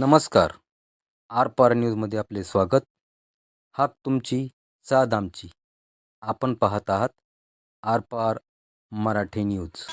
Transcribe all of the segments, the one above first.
नमस्कार. आरपार न्यूजमध्ये आपले स्वागत. हाक तुमची साद आमची. आपण पाहत आहात आरपार मराठी न्यूज.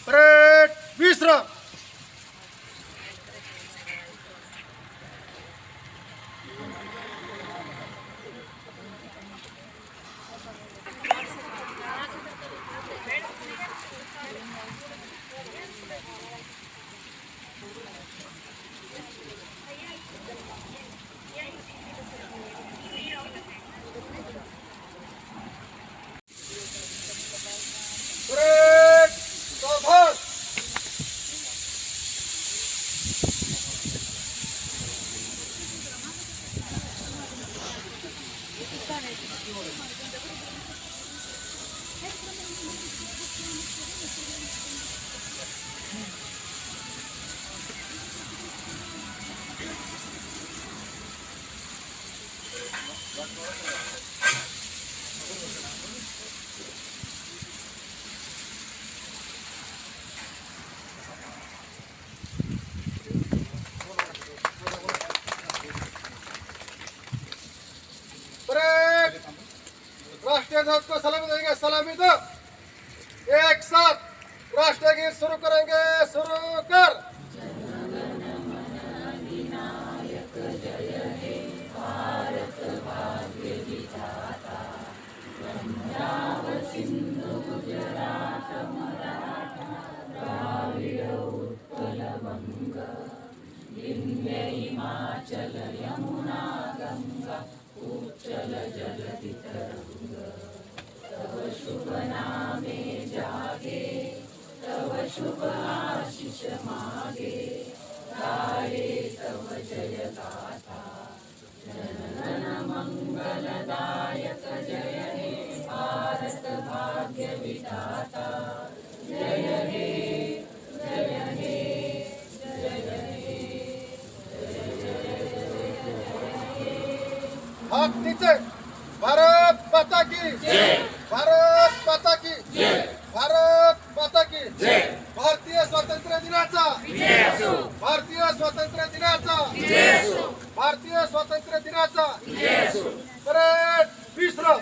परेड विश्र परेड सावधान परेड राष्ट्रीय ध्वज को सलामी देंगे, सलामी दो। एक साथ राष्ट्रीय गीत शुरू करेंगे, शुरू कर। हाथ नीचे। भारत माता की जय। भारत माता की जय। भारत माता की जय। भारतीय स्वातंत्र्य दिनाचा विजय असो। भारतीय स्वातंत्र्य दिनाचा विजय असो। भारतीय स्वातंत्र्य दिनाचा विजय असो। परेड विश्र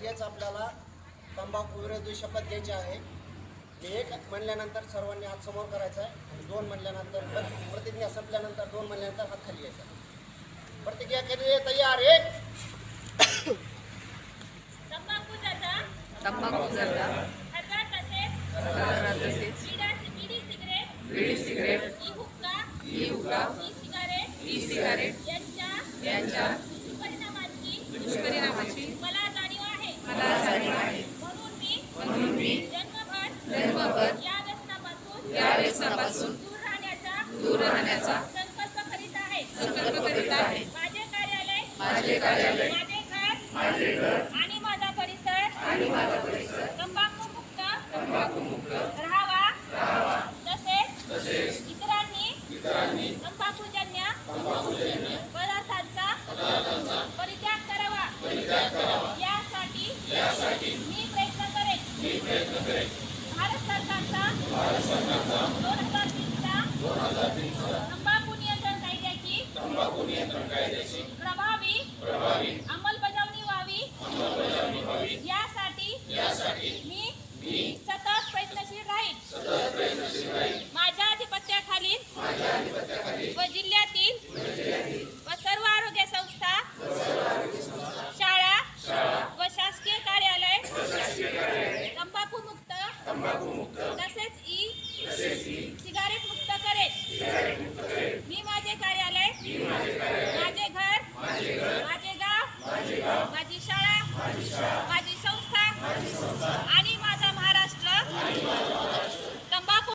लगेच आपल्याला तंबाखू विरोधी शपथ घ्यायची आहे. मी 1 म्हणल्यानंतर सर्वांनी हात समोर करायचा आहे आणि 2 म्हणल्यानंतर प्रतिज्ञा संपल्यानंतर 2 म्हणल्यानंतर हात खाली घ्यायचा. प्रतिज्ञा के लिए तैयार. 1 तंबाखू जर्दा तसेच बीडी सिगरेट ई हुक्का ई सिगारेट यांच्या दुष्परिणामाची मला जाणीव आहे. म्हणून मी जन्मभर या व्यसनापासून दूर राहण्याचा संकल्प करीत आहे. माझे कार्यालय माझे घर आणि माझा परिसर तंबाखू मुक्त राहावा. तसेच इतरांनी तंबाखूजन्य पदार्थांचा परित्याग करावा. यासाठी मी प्रयत्न करेन. भारत सरकारचा 2003च्या तंबाखू नियंत्रण कायद्याची प्रभावी अंमलबजावणी व्हावी. यासाठी मी सतत प्रयत्नशील राहील. माझ्या अधिपत्याखालील व जिल्ह्यातील व सर्व आरोग्य संस्था, शाळा व शासकीय कार्यालय तंबाखू मुक्त तसेच ई सिगारेट मुक्त करेल. मी माझे कार्यालय माझे घर माझे गाव माझी शाळा माझी संस्था